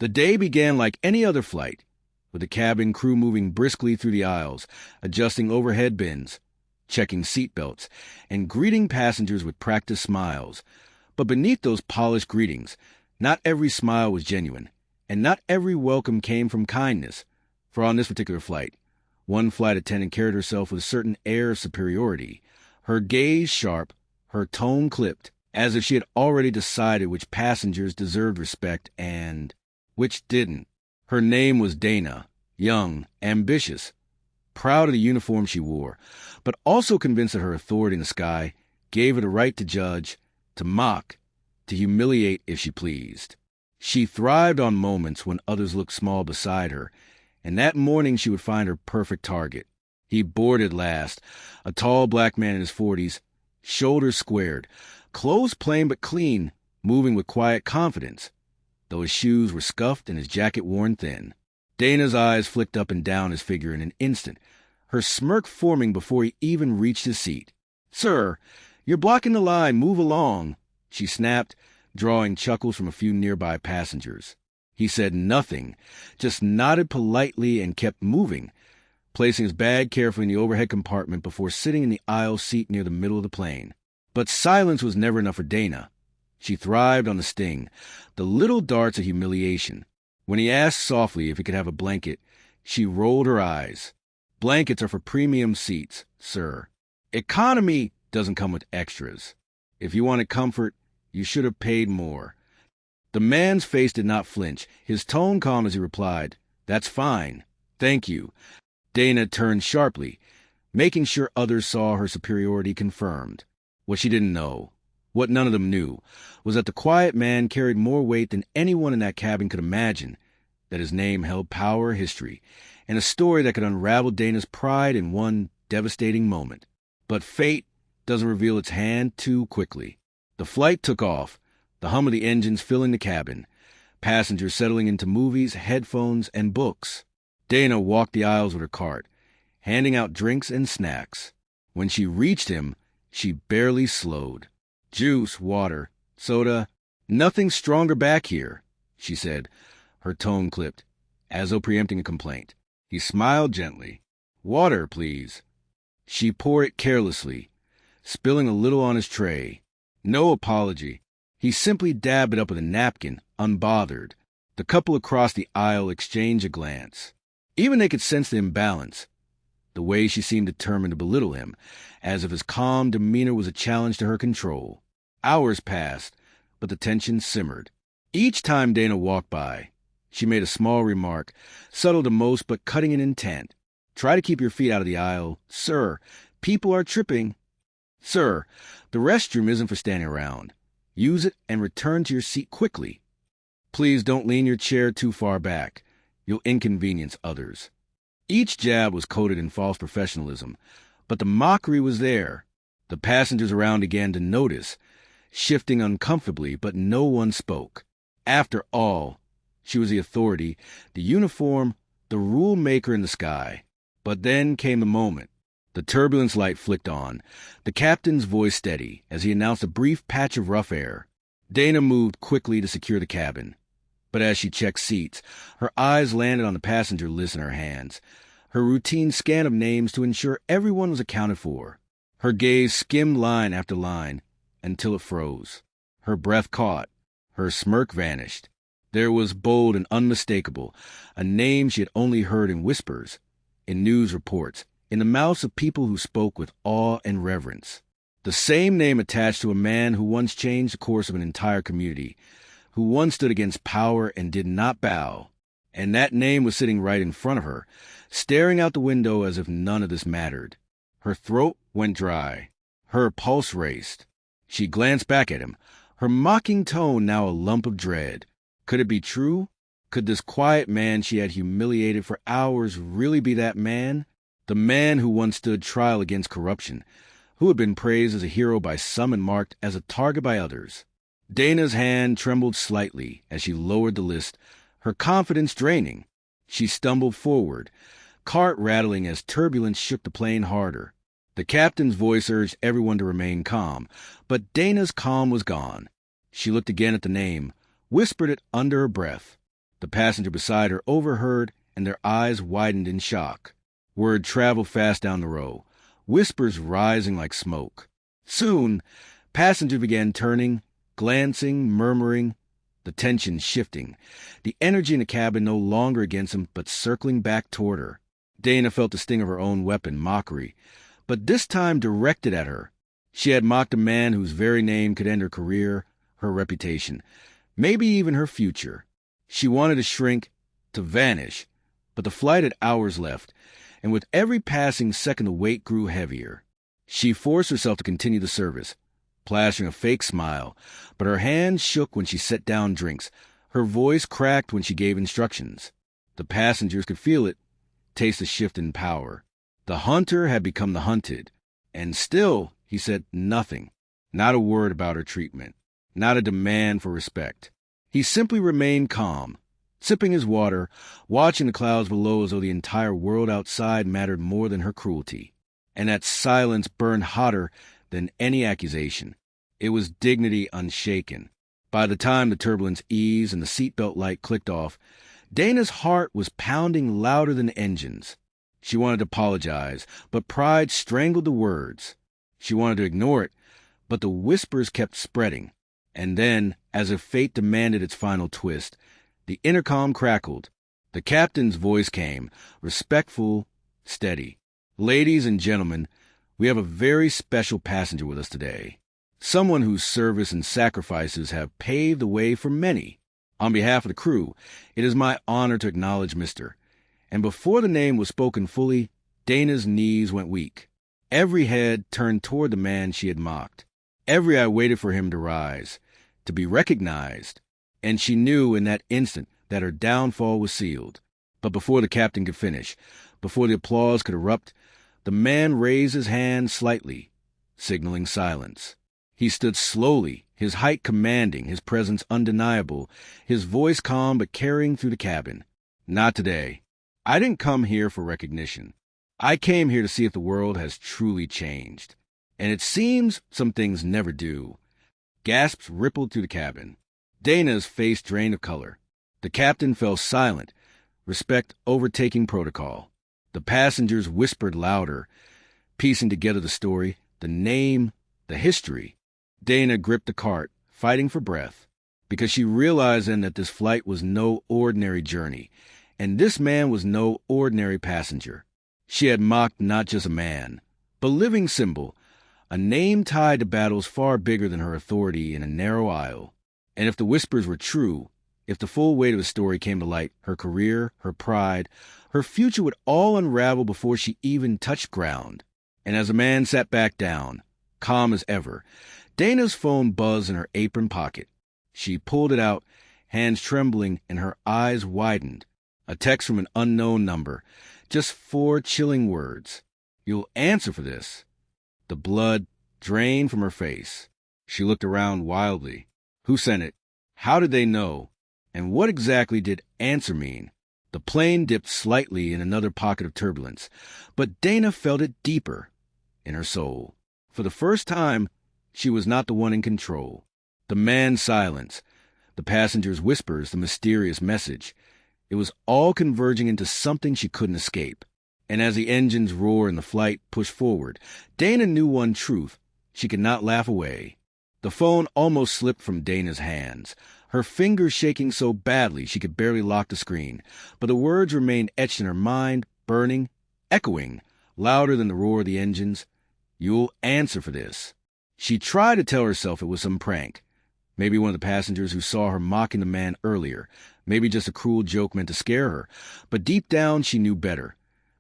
The day began like any other flight, with the cabin crew moving briskly through the aisles, adjusting overhead bins, checking seatbelts, and greeting passengers with practiced smiles. But beneath those polished greetings, not every smile was genuine, and not every welcome came from kindness. For on this particular flight, one flight attendant carried herself with a certain air of superiority, her gaze sharp, her tone clipped, as if she had already decided which passengers deserved respect and which didn't. Her name was Dana, young, ambitious, proud of the uniform she wore, but also convinced that her authority in the sky gave her the right to judge, to mock, to humiliate if she pleased. She thrived on moments when others looked small beside her, and that morning she would find her perfect target. He boarded last, a tall black man in his 40s, shoulders squared, clothes plain but clean, moving with quiet confidence, though his shoes were scuffed and his jacket worn thin. Dana's eyes flicked up and down his figure in an instant, her smirk forming before he even reached his seat. "Sir, you're blocking the line. Move along," she snapped, drawing chuckles from a few nearby passengers. He said nothing, just nodded politely and kept moving, placing his bag carefully in the overhead compartment before sitting in the aisle seat near the middle of the plane. But silence was never enough for Dana. She thrived on the sting, the little darts of humiliation. When he asked softly if he could have a blanket, she rolled her eyes. "Blankets are for premium seats, sir. Economy doesn't come with extras. If you wanted comfort, you should have paid more." The man's face did not flinch, his tone calm as he replied, "That's fine. Thank you." Dana turned sharply, making sure others saw her superiority confirmed. What she didn't know, what none of them knew, was that the quiet man carried more weight than anyone in that cabin could imagine, that his name held power, history, and a story that could unravel Dana's pride in one devastating moment. But fate doesn't reveal its hand too quickly. The flight took off, the hum of the engines filling the cabin, passengers settling into movies, headphones, and books. Dana walked the aisles with her cart, handing out drinks and snacks. When she reached him, she barely slowed. "Juice, water, soda, nothing stronger back here," she said, her tone clipped, as though preempting a complaint. He smiled gently. "Water, please." She poured it carelessly, spilling a little on his tray. No apology. He simply dabbed it up with a napkin, unbothered. The couple across the aisle exchanged a glance. Even they could sense the imbalance, the way she seemed determined to belittle him, as if his calm demeanor was a challenge to her control. Hours passed, but the tension simmered. Each time Dana walked by, she made a small remark, subtle to most but cutting in intent. "Try to keep your feet out of the aisle. Sir, people are tripping. Sir, the restroom isn't for standing around. Use it and return to your seat quickly. Please don't lean your chair too far back. You'll inconvenience others." Each jab was coated in false professionalism, but the mockery was there. The passengers around began to notice, shifting uncomfortably, but no one spoke. After all, she was the authority, the uniform, the rule maker in the sky. But then came the moment. The turbulence light flicked on, the captain's voice steady, as he announced a brief patch of rough air. Dana moved quickly to secure the cabin. But as she checked seats, her eyes landed on the passenger list in her hands, her routine scan of names to ensure everyone was accounted for. Her gaze skimmed line after line until it froze. Her breath caught. Her smirk vanished. There was bold and unmistakable, a name she had only heard in whispers, in news reports, in the mouths of people who spoke with awe and reverence. The same name attached to a man who once changed the course of an entire community, who once stood against power and did not bow. And that name was sitting right in front of her, staring out the window as if none of this mattered. Her throat went dry. Her pulse raced. She glanced back at him, her mocking tone now a lump of dread. Could it be true? Could this quiet man she had humiliated for hours really be that man? The man who once stood trial against corruption, who had been praised as a hero by some and marked as a target by others. Dana's hand trembled slightly as she lowered the list, her confidence draining. She stumbled forward, cart rattling as turbulence shook the plane harder. The captain's voice urged everyone to remain calm, but Dana's calm was gone. She looked again at the name, whispered it under her breath. The passenger beside her overheard, and their eyes widened in shock. Word traveled fast down the row, whispers rising like smoke. Soon, passengers began turning, glancing, murmuring, the tension shifting, the energy in the cabin no longer against him but circling back toward her. Dana felt the sting of her own weapon, mockery, but this time directed at her. She had mocked a man whose very name could end her career, her reputation, maybe even her future. She wanted to shrink, to vanish, but the flight had hours left, and with every passing second the weight grew heavier. She forced herself to continue the service, plashing a fake smile, but her hands shook when she set down drinks. Her voice cracked when she gave instructions. The passengers could feel it, taste the shift in power. The hunter had become the hunted, and still he said nothing, not a word about her treatment, not a demand for respect. He simply remained calm, sipping his water, watching the clouds below as though the entire world outside mattered more than her cruelty. And that silence burned hotter than any accusation. It was dignity unshaken. By the time the turbulence eased and the seatbelt light clicked off, Dana's heart was pounding louder than the engines. She wanted to apologize, but pride strangled the words. She wanted to ignore it, but the whispers kept spreading. And then, as if fate demanded its final twist, the intercom crackled. The captain's voice came, respectful, steady. "Ladies and gentlemen, we have a very special passenger with us today. Someone whose service and sacrifices have paved the way for many. On behalf of the crew, it is my honor to acknowledge Mr." And before the name was spoken fully, Dana's knees went weak. Every head turned toward the man she had mocked. Every eye waited for him to rise, to be recognized. And she knew in that instant that her downfall was sealed. But before the captain could finish, before the applause could erupt, the man raised his hand slightly, signaling silence. He stood slowly, his height commanding, his presence undeniable, his voice calm but carrying through the cabin. "Not today. I didn't come here for recognition. I came here to see if the world has truly changed. And it seems some things never do." Gasps rippled through the cabin. Dana's face drained of color. The captain fell silent, respect overtaking protocol. The passengers whispered louder, piecing together the story, the name, the history. Dana gripped the cart, fighting for breath, because she realized then that this flight was no ordinary journey, and this man was no ordinary passenger. She had mocked not just a man, but a living symbol, a name tied to battles far bigger than her authority in a narrow aisle. And if the whispers were true, if the full weight of the story came to light, her career, her pride, her future would all unravel before she even touched ground. And as the man sat back down, calm as ever, Dana's phone buzzed in her apron pocket. She pulled it out, hands trembling and her eyes widened. A text from an unknown number, just 4 chilling words. "You'll answer for this." The blood drained from her face. She looked around wildly. Who sent it? How did they know? And what exactly did answer mean? The plane dipped slightly in another pocket of turbulence, but Dana felt it deeper, in her soul. For the first time, she was not the one in control. The man's silence, the passenger's whispers, the mysterious message. It was all converging into something she couldn't escape. And as the engines roared and the flight pushed forward, Dana knew one truth. She could not laugh away. The phone almost slipped from Dana's hands, her fingers shaking so badly she could barely lock the screen, but the words remained etched in her mind, burning, echoing, louder than the roar of the engines. "You'll answer for this." She tried to tell herself it was some prank. Maybe one of the passengers who saw her mocking the man earlier, maybe just a cruel joke meant to scare her, but deep down she knew better.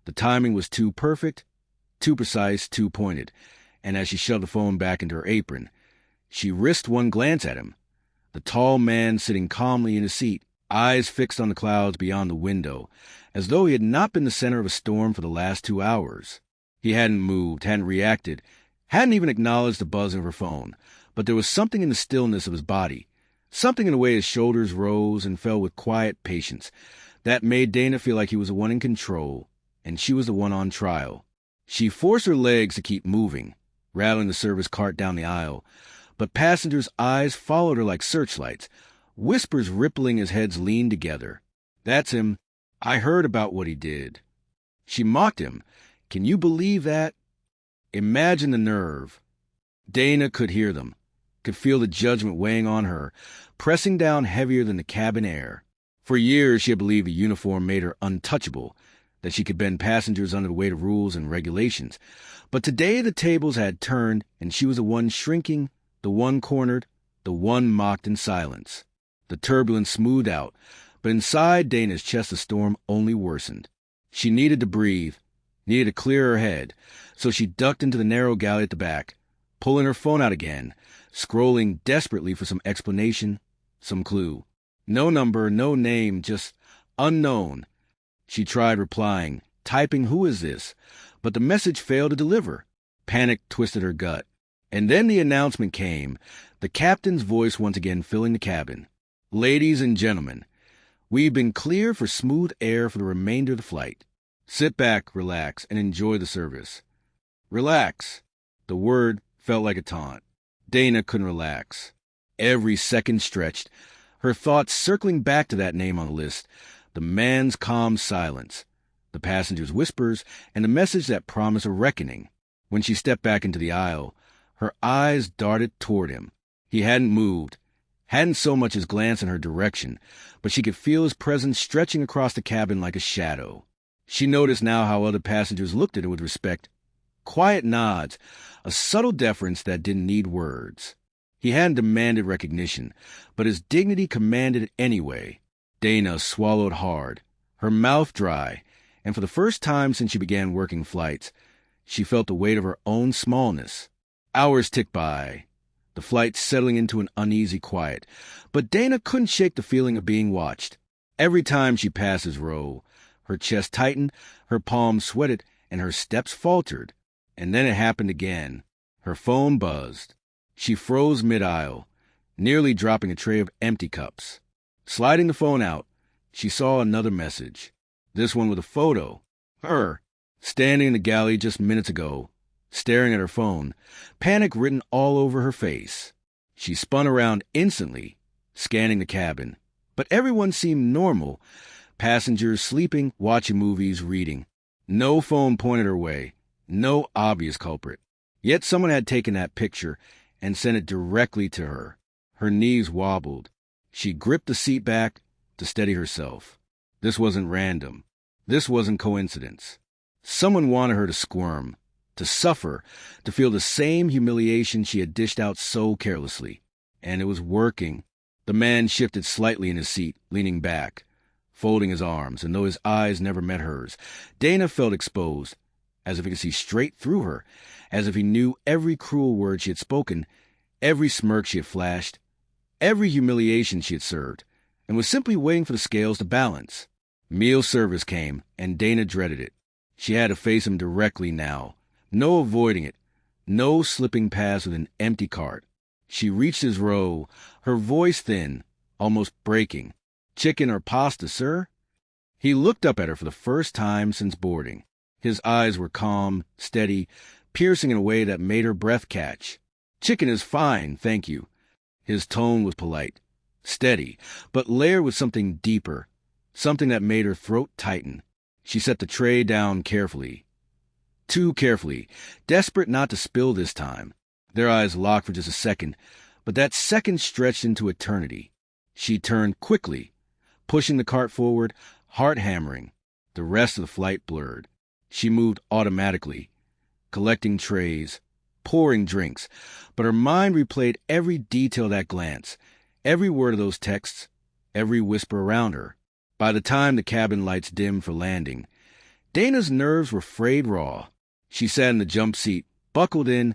The timing was too perfect, too precise, too pointed, and as she shoved the phone back into her apron, she risked one glance at him. The tall man sitting calmly in his seat, eyes fixed on the clouds beyond the window, as though he had not been the center of a storm for the last 2 hours. He hadn't moved, hadn't reacted, hadn't even acknowledged the buzzing of her phone, but there was something in the stillness of his body, something in the way his shoulders rose and fell with quiet patience, that made Dana feel like he was the one in control, and she was the one on trial. She forced her legs to keep moving, rattling the service cart down the aisle, but passengers' eyes followed her like searchlights, whispers rippling as heads leaned together. That's him. I heard about what he did. She mocked him. Can you believe that? Imagine the nerve. Dana could hear them, could feel the judgment weighing on her, pressing down heavier than the cabin air. For years she had believed a uniform made her untouchable, that she could bend passengers under the weight of rules and regulations. But today the tables had turned, and she was the one shrinking, the one cornered, the one mocked in silence. The turbulence smoothed out, but inside Dana's chest the storm only worsened. She needed to breathe, needed to clear her head, so she ducked into the narrow galley at the back, pulling her phone out again, scrolling desperately for some explanation, some clue. No number, no name, just unknown. She tried replying, typing, "Who is this?" But the message failed to deliver. Panic twisted her gut. And then the announcement came, the captain's voice once again filling the cabin. "Ladies and gentlemen, we've been cleared for smooth air for the remainder of the flight. Sit back, relax, and enjoy the service." Relax. The word felt like a taunt. Dana couldn't relax. Every second stretched, her thoughts circling back to that name on the list, the man's calm silence, the passenger's whispers, and the message that promised a reckoning. When she stepped back into the aisle, her eyes darted toward him. He hadn't moved, hadn't so much as glanced in her direction, but she could feel his presence stretching across the cabin like a shadow. She noticed now how other passengers looked at her with respect. Quiet nods, a subtle deference that didn't need words. He hadn't demanded recognition, but his dignity commanded it anyway. Dana swallowed hard, her mouth dry, and for the first time since she began working flights, she felt the weight of her own smallness. Hours ticked by, the flight settling into an uneasy quiet, but Dana couldn't shake the feeling of being watched. Every time she passed his row, her chest tightened, her palms sweated, and her steps faltered. And then it happened again. Her phone buzzed. She froze mid-aisle, nearly dropping a tray of empty cups. Sliding the phone out, she saw another message. This one with a photo. Her, standing in the galley just minutes ago, staring at her phone, panic written all over her face. She spun around instantly, scanning the cabin. But everyone seemed normal. Passengers sleeping, watching movies, reading. No phone pointed her way. No obvious culprit. Yet someone had taken that picture and sent it directly to her. Her knees wobbled. She gripped the seat back to steady herself. This wasn't random. This wasn't coincidence. Someone wanted her to squirm, to suffer, to feel the same humiliation she had dished out so carelessly. And it was working. The man shifted slightly in his seat, leaning back, folding his arms, and though his eyes never met hers, Dana felt exposed, as if he could see straight through her, as if he knew every cruel word she had spoken, every smirk she had flashed, every humiliation she had served, and was simply waiting for the scales to balance. Meal service came, and Dana dreaded it. She had to face him directly now. No avoiding it. No slipping past with an empty cart. She reached his row, her voice thin, almost breaking. "Chicken or pasta, sir?" He looked up at her for the first time since boarding. His eyes were calm, steady, piercing in a way that made her breath catch. "Chicken is fine, thank you." His tone was polite, steady, but layered with something deeper, something that made her throat tighten. She set the tray down carefully. Too carefully, desperate not to spill this time. Their eyes locked for just a second, but that second stretched into eternity. She turned quickly, pushing the cart forward, heart hammering. The rest of the flight blurred. She moved automatically, collecting trays, pouring drinks, but her mind replayed every detail of that glance, every word of those texts, every whisper around her. By the time the cabin lights dimmed for landing, Dana's nerves were frayed raw. She sat in the jump seat, buckled in,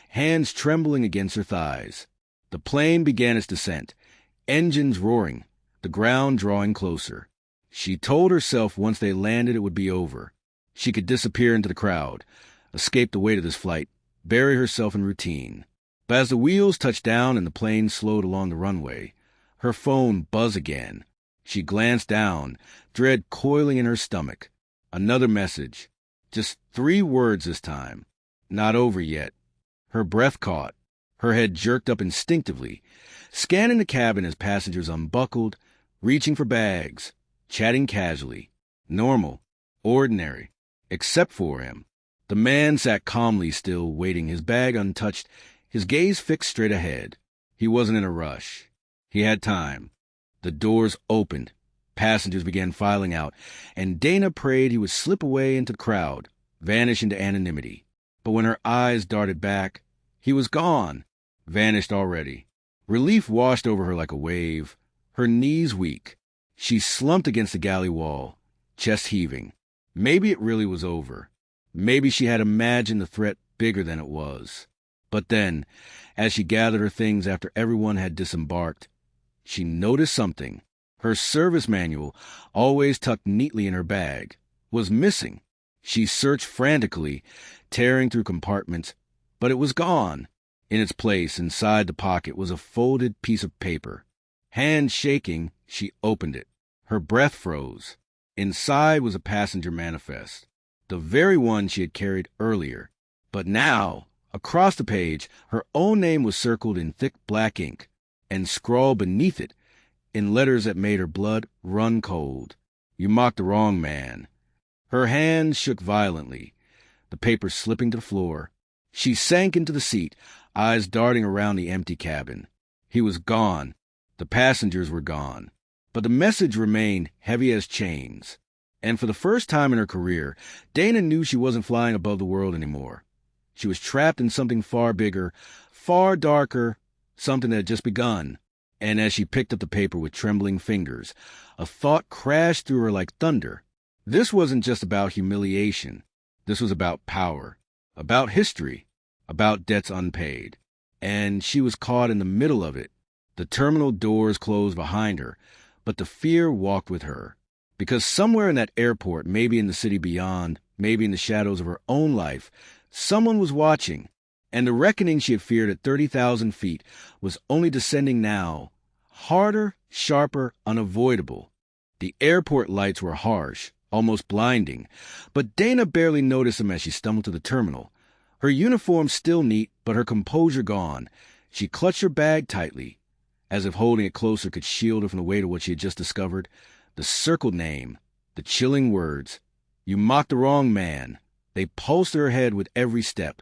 hands trembling against her thighs. The plane began its descent, engines roaring, the ground drawing closer. She told herself once they landed it would be over. She could disappear into the crowd, escape the weight of this flight, bury herself in routine. But as the wheels touched down and the plane slowed along the runway, her phone buzzed again. She glanced down, dread coiling in her stomach. Another message. Just 3 words this time. Not over yet. Her breath caught. Her head jerked up instinctively, scanning the cabin as passengers unbuckled, reaching for bags, chatting casually, normal, ordinary, except for him. The man sat calmly still, waiting, his bag untouched, his gaze fixed straight ahead. He wasn't in a rush. He had time. The doors opened. Passengers began filing out, and Dana prayed he would slip away into the crowd, vanish into anonymity. But when her eyes darted back, he was gone, vanished already. Relief washed over her like a wave, her knees weak. She slumped against the galley wall, chest heaving. Maybe it really was over. Maybe she had imagined the threat bigger than it was. But then, as she gathered her things after everyone had disembarked, she noticed something. Her service manual, always tucked neatly in her bag, was missing. She searched frantically, tearing through compartments, but it was gone. In its place, inside the pocket, was a folded piece of paper. Hand shaking, she opened it. Her breath froze. Inside was a passenger manifest, the very one she had carried earlier. But now, across the page, her own name was circled in thick black ink, and scrawled beneath it, in letters that made her blood run cold. You mocked the wrong man. Her hands shook violently, the paper slipping to the floor. She sank into the seat, eyes darting around the empty cabin. He was gone. The passengers were gone. But the message remained heavy as chains. And for the first time in her career, Dana knew she wasn't flying above the world anymore. She was trapped in something far bigger, far darker, something that had just begun. And as she picked up the paper with trembling fingers, a thought crashed through her like thunder. This wasn't just about humiliation. This was about power, about history, about debts unpaid. And she was caught in the middle of it. The terminal doors closed behind her, but the fear walked with her. Because somewhere in that airport, maybe in the city beyond, maybe in the shadows of her own life, someone was watching. And the reckoning she had feared at 30,000 feet was only descending now, harder, sharper, unavoidable. The airport lights were harsh, almost blinding, but Dana barely noticed them as she stumbled to the terminal. Her uniform still neat, but her composure gone. She clutched her bag tightly, as if holding it closer could shield her from the weight of what she had just discovered. The circled name, the chilling words, "You mocked the wrong man." They pulsed her head with every step,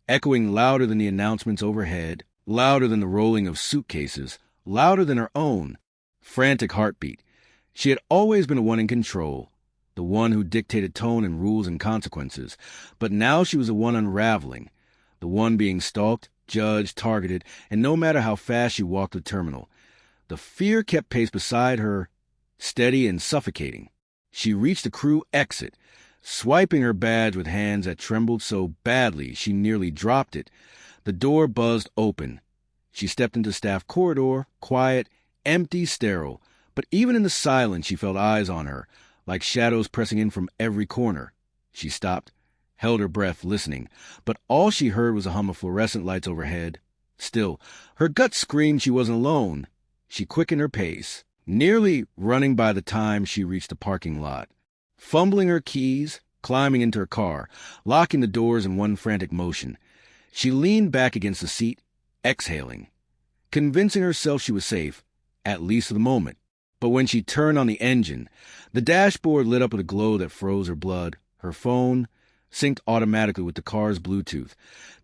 echoing louder than the announcements overhead, louder than the rolling of suitcases, louder than her own frantic heartbeat. She had always been the one in control, the one who dictated tone and rules and consequences, but now she was the one unraveling, the one being stalked, judged, targeted, and no matter how fast she walked the terminal, the fear kept pace beside her, steady and suffocating. She reached the crew exit, swiping her badge with hands that trembled so badly she nearly dropped it. The door buzzed open. She stepped into the staff corridor, quiet, empty, sterile. But even in the silence, she felt eyes on her, like shadows pressing in from every corner. She stopped, held her breath, listening. But all she heard was a hum of fluorescent lights overhead. Still, her gut screamed she wasn't alone. She quickened her pace, nearly running by the time she reached the parking lot. Fumbling her keys, climbing into her car, locking the doors in one frantic motion, she leaned back against the seat, exhaling, convincing herself she was safe, at least for the moment. But when she turned on the engine, the dashboard lit up with a glow that froze her blood. Her phone, synced automatically with the car's Bluetooth,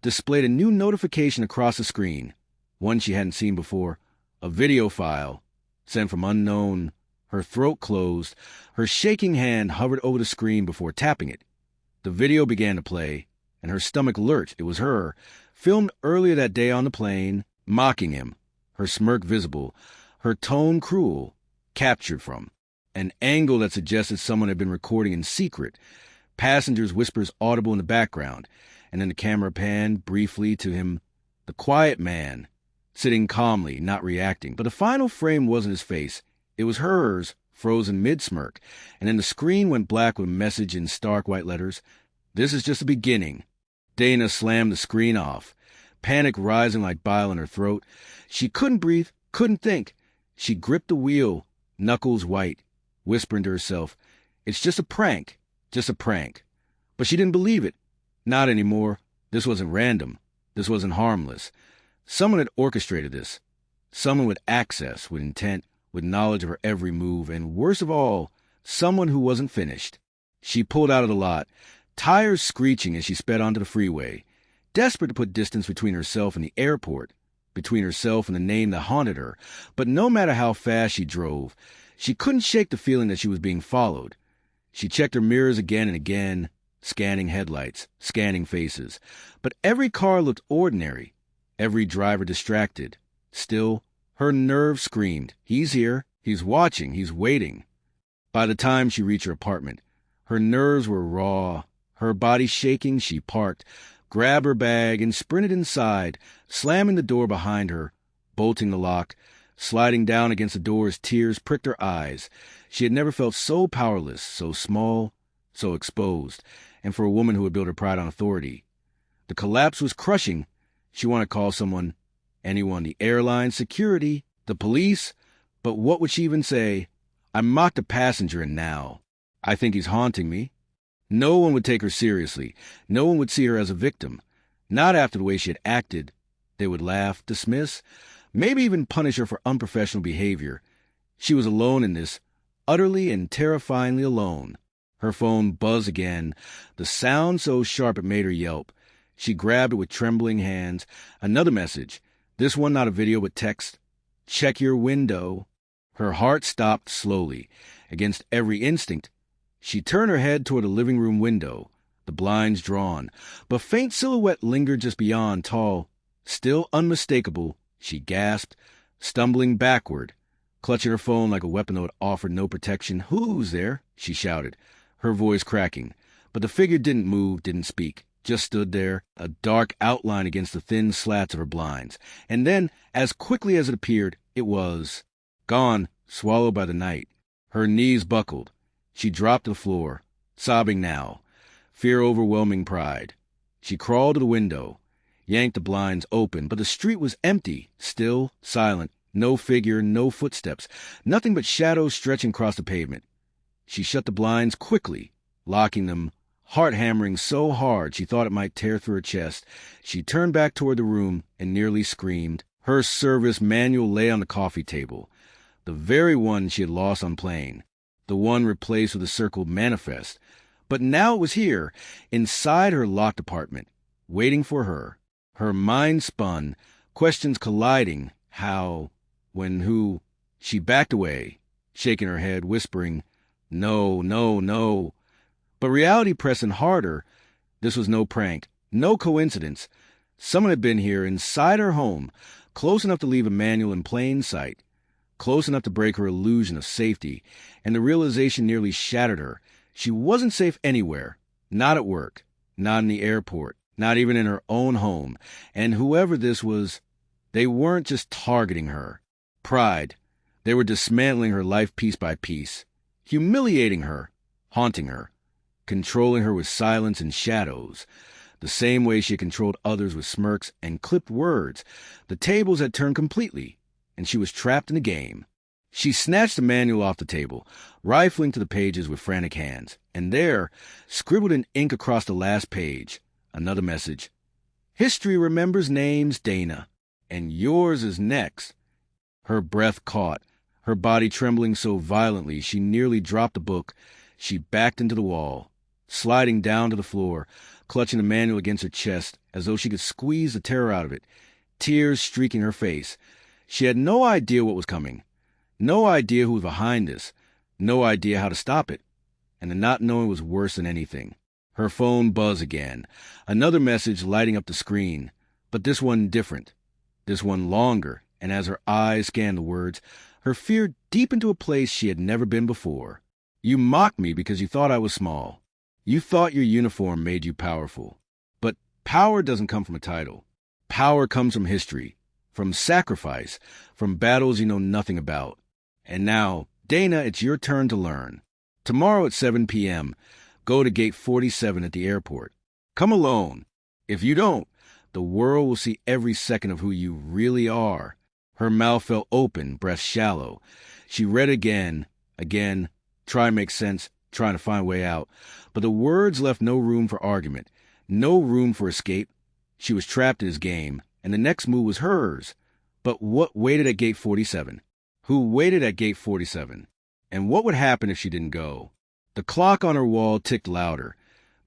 displayed a new notification across the screen, one she hadn't seen before, a video file, sent from unknown. Her throat closed. Her shaking hand hovered over the screen before tapping it. The video began to play, and her stomach lurched. It was her, filmed earlier that day on the plane, mocking him, her smirk visible, her tone cruel, captured from an angle that suggested someone had been recording in secret. Passengers' whispers audible in the background, and then the camera panned briefly to him, the quiet man, sitting calmly, not reacting. But the final frame wasn't his face. It was hers, frozen mid-smirk, and then the screen went black with a message in stark white letters. "This is just the beginning." Dana slammed the screen off, panic rising like bile in her throat. She couldn't breathe, couldn't think. She gripped the wheel, knuckles white, whispering to herself, "It's just a prank, just a prank." But she didn't believe it. Not anymore. This wasn't random. This wasn't harmless. Someone had orchestrated this. Someone with access, with intent, with knowledge of her every move, and worst of all, someone who wasn't finished. She pulled out of the lot, tires screeching as she sped onto the freeway, desperate to put distance between herself and the airport, between herself and the name that haunted her. But no matter how fast she drove, she couldn't shake the feeling that she was being followed. She checked her mirrors again and again, scanning headlights, scanning faces. But every car looked ordinary, every driver distracted. Still, her nerves screamed, "He's here, he's watching, he's waiting." By the time she reached her apartment, her nerves were raw. Her body shaking, she parked, grabbed her bag, and sprinted inside, slamming the door behind her, bolting the lock, sliding down against the door as tears pricked her eyes. She had never felt so powerless, so small, so exposed, and for a woman who had built her pride on authority. The collapse was crushing. She wanted to call someone, anyone, the airline, security, the police, but what would she even say? I mocked a passenger, and now I think he's haunting me. No one would take her seriously. No one would see her as a victim. Not after the way she had acted. They would laugh, dismiss, maybe even punish her for unprofessional behavior. She was alone in this, utterly and terrifyingly alone. Her phone buzzed again, the sound so sharp it made her yelp. She grabbed it with trembling hands. Another message. This one not a video but text. "Check your window." Her heart stopped slowly. Against every instinct, she turned her head toward the living room window, the blinds drawn, but faint silhouette lingered just beyond, tall, still unmistakable. She gasped, stumbling backward, clutching her phone like a weapon that offered no protection. "Who's there?" she shouted, her voice cracking. But the figure didn't move, didn't speak, just stood there, a dark outline against the thin slats of her blinds. And then, as quickly as it appeared, it was gone, swallowed by the night. Her knees buckled. She dropped to the floor, sobbing now, fear overwhelming pride. She crawled to the window, yanked the blinds open, but the street was empty, still, silent, no figure, no footsteps, nothing but shadows stretching across the pavement. She shut the blinds quickly, locking them, heart hammering so hard she thought it might tear through her chest. She turned back toward the room and nearly screamed. Her service manual lay on the coffee table, the very one she had lost on plane, the one replaced with a circled manifest. But now it was here, inside her locked apartment, waiting for her. Her mind spun, questions colliding. How? When? Who? She backed away, shaking her head, whispering, "No, no, no." But reality pressing harder. This was no prank, no coincidence. Someone had been here inside her home, close enough to leave a manual in plain sight, close enough to break her illusion of safety, and the realization nearly shattered her. She wasn't safe anywhere, not at work, not in the airport, not even in her own home. And whoever this was, they weren't just targeting her. Pride. They were dismantling her life piece by piece, humiliating her, haunting her, controlling her with silence and shadows, the same way she had controlled others with smirks and clipped words. The tables had turned completely, and she was trapped in the game. She snatched the manual off the table, rifling to the pages with frantic hands, and there, scribbled in ink across the last page, another message. "History remembers names, Dana, and yours is next." Her breath caught, her body trembling so violently she nearly dropped the book. She backed into the wall, sliding down to the floor, clutching the manual against her chest as though she could squeeze the terror out of it, tears streaking her face. She had no idea what was coming, no idea who was behind this, no idea how to stop it, and the not knowing was worse than anything. Her phone buzzed again, another message lighting up the screen, but this one different, this one longer, and as her eyes scanned the words, her fear deepened to a place she had never been before. "You mocked me because you thought I was small. You thought your uniform made you powerful. But power doesn't come from a title. Power comes from history, from sacrifice, from battles you know nothing about. And now, Dana, it's your turn to learn. Tomorrow at 7 p.m., go to gate 47 at the airport. Come alone. If you don't, the world will see every second of who you really are." Her mouth fell open, breath shallow. She read again, trying to make sense, trying to find a way out. But the words left no room for argument, no room for escape. She was trapped in his game, and the next move was hers. But what waited at gate 47? Who waited at gate 47? And what would happen if she didn't go? The clock on her wall ticked louder,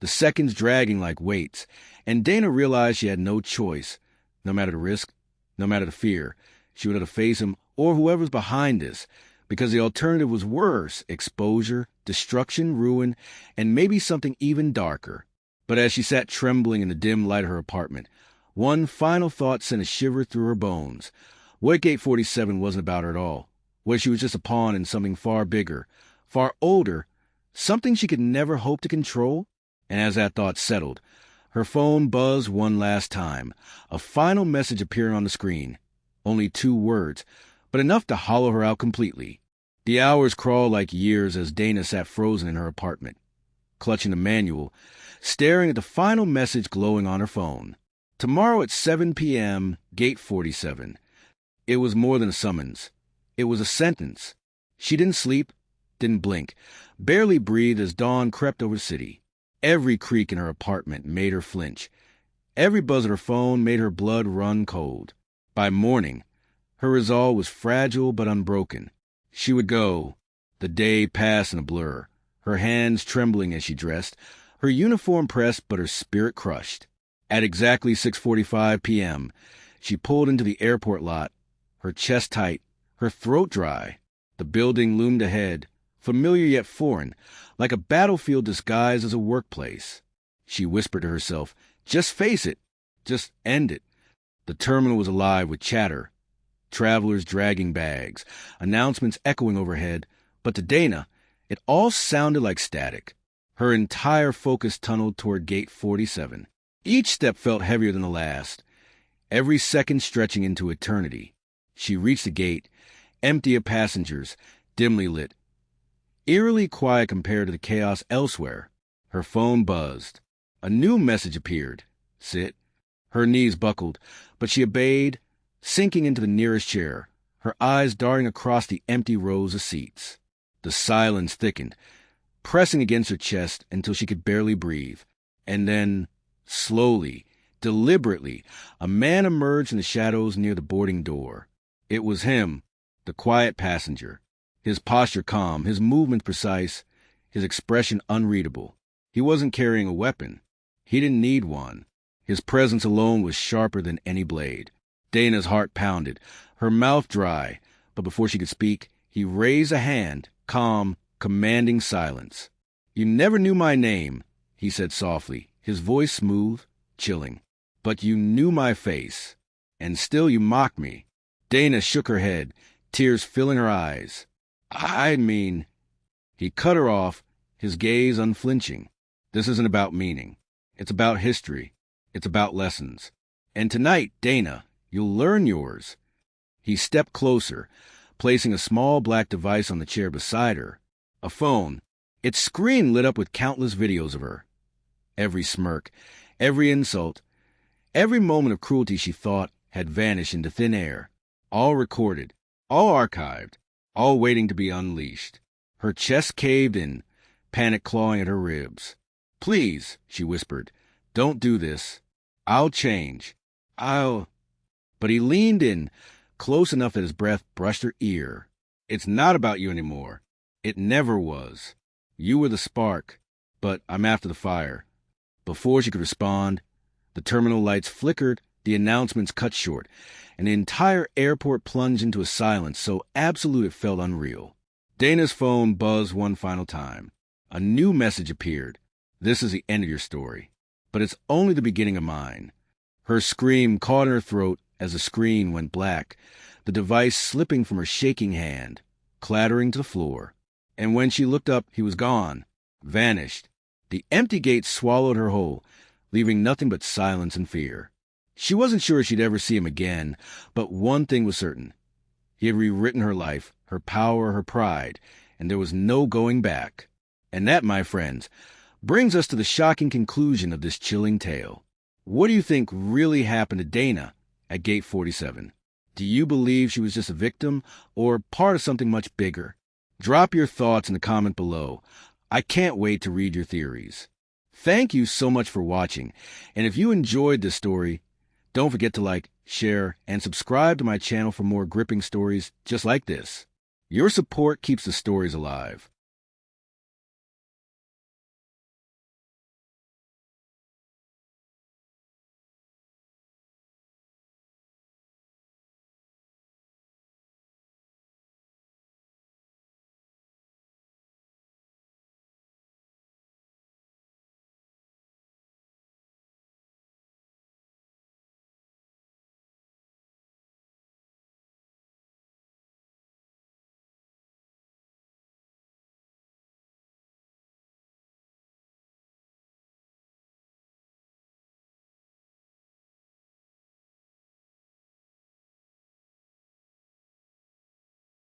the seconds dragging like weights, and Dana realized she had no choice. No matter the risk, no matter the fear, she would have to face him or whoever's behind this, because the alternative was worse: exposure, destruction, ruin, and maybe something even darker. But as she sat trembling in the dim light of her apartment, one final thought sent a shiver through her bones. What if Gate 47 wasn't about her at all? What if she was just a pawn in something far bigger, far older, something she could never hope to control? And as that thought settled, her phone buzzed one last time, a final message appearing on the screen. Only 2 words, but enough to hollow her out completely. The hours crawled like years as Dana sat frozen in her apartment, clutching the manual, staring at the final message glowing on her phone. Tomorrow at 7 p.m., Gate 47. It was more than a summons. It was a sentence. She didn't sleep, didn't blink, barely breathed as dawn crept over the city. Every creak in her apartment made her flinch. Every buzz of her phone made her blood run cold. By morning, her resolve was fragile but unbroken. She would go. The day passed in a blur, her hands trembling as she dressed, her uniform pressed but her spirit crushed. At exactly 6:45 p.m., she pulled into the airport lot, her chest tight, her throat dry. The building loomed ahead, familiar yet foreign, like a battlefield disguised as a workplace. She whispered to herself, just face it, just end it. The terminal was alive with chatter, travelers dragging bags, announcements echoing overhead, but to Dana, it all sounded like static. Her entire focus tunneled toward Gate 47. Each step felt heavier than the last, every second stretching into eternity. She reached the gate, empty of passengers, dimly lit, eerily quiet compared to the chaos elsewhere. Her phone buzzed. A new message appeared. Sit. Her knees buckled, but she obeyed, sinking into the nearest chair, her eyes darting across the empty rows of seats. The silence thickened, pressing against her chest until she could barely breathe. And then, slowly, deliberately, a man emerged in the shadows near the boarding door. It was him, the quiet passenger, his posture calm, his movements precise, his expression unreadable. He wasn't carrying a weapon. He didn't need one. His presence alone was sharper than any blade. Dana's heart pounded, her mouth dry, but before she could speak, he raised a hand, calm, commanding silence. You never knew my name, he said softly, his voice smooth, chilling. But you knew my face, and still you mocked me. Dana shook her head, tears filling her eyes. I mean... He cut her off, his gaze unflinching. This isn't about meaning. It's about history. It's about lessons. And tonight, Dana, you'll learn yours. He stepped closer, placing a small black device on the chair beside her. A phone. Its screen lit up with countless videos of her. Every smirk, every insult, every moment of cruelty she thought had vanished into thin air. All recorded, all archived, all waiting to be unleashed. Her chest caved in, panic clawing at her ribs. Please, she whispered, don't do this. I'll change. But he leaned in, close enough that his breath brushed her ear. It's not about you anymore. It never was. You were the spark, but I'm after the fire. Before she could respond, the terminal lights flickered, the announcements cut short, and the entire airport plunged into a silence so absolute it felt unreal. Dana's phone buzzed one final time. A new message appeared. This is the end of your story, but it's only the beginning of mine. Her scream caught in her throat as the screen went black, the device slipping from her shaking hand, clattering to the floor. And when she looked up, he was gone, vanished. The empty gate swallowed her whole, leaving nothing but silence and fear. She wasn't sure she'd ever see him again, but one thing was certain. He had rewritten her life, her power, her pride, and there was no going back. And that, my friends, brings us to the shocking conclusion of this chilling tale. What do you think really happened to Dana at Gate 47? Do you believe she was just a victim or part of something much bigger? Drop your thoughts in the comment below. I can't wait to read your theories. Thank you so much for watching, and if you enjoyed this story, don't forget to like, share, and subscribe to my channel for more gripping stories just like this. Your support keeps the stories alive.